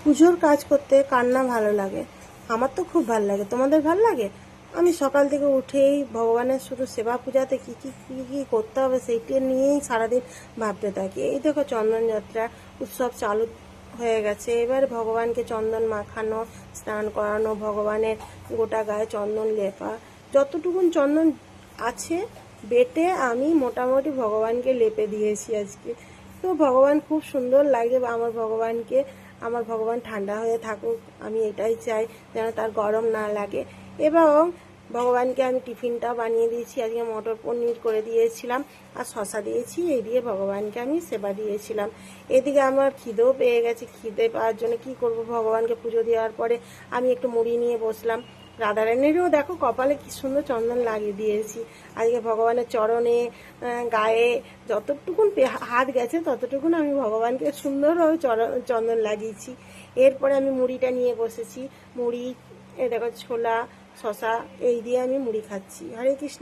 পুজোর কাজ করতে কার না ভালো লাগে? আমার তো খুব ভালো লাগে। তোমাদের ভালো লাগে? আমি সকাল থেকে উঠেই ভগবানের শুধু সেবা পূজাতে কী কী কী কী করতে হবে সেইটা নিয়েই সারাদিন ভাবতে থাকি। এই দেখো চন্দন যাত্রা উৎসব চালু হয়ে গেছে। এবার ভগবানকে চন্দন মাখানো, স্নান করানো, ভগবানের গোটা গায়ে চন্দন লেপা, যতটুকুন চন্দন আছে বেটে আমি মোটামুটি ভগবানকে লেপে দিয়েছি আজকে। তো ভগবান খুব সুন্দর লাগে আমার ভগবানকে। আমার ভগবান ঠান্ডা হয়ে থাকুক, আমি এটাই চাই, যেন তার গরম না লাগে। এবং ভগবানকে আমি টিফিনটা বানিয়ে দিয়েছি, আজকে মটর পনির করে দিয়েছিলাম আর শশা দিয়েছি, এই দিয়ে ভগবানকে আমি সেবা দিয়েছিলাম। এদিকে আমার খিদেও পেয়ে গেছে। খিদে পাওয়ার জন্য কি করব, ভগবানকে পুজো দেওয়ার পরে আমি একটু মুড়ি নিয়ে বসলাম। রাধারানীরও দেখো কপালে কি সুন্দর চন্দন লাগিয়ে দিয়েছি। আজকে ভগবানের চরণে, গায়ে যতটুকুন হাত গেছে ততটুকুন আমি ভগবানকে সুন্দরভাবে চন্দন লাগিয়েছি। এরপরে আমি মুড়িটা নিয়ে বসেছি। মুড়ি, দেখো ছোলা, শশা, এই দিয়ে আমি মুড়ি খাচ্ছি। হরে কৃষ্ণ।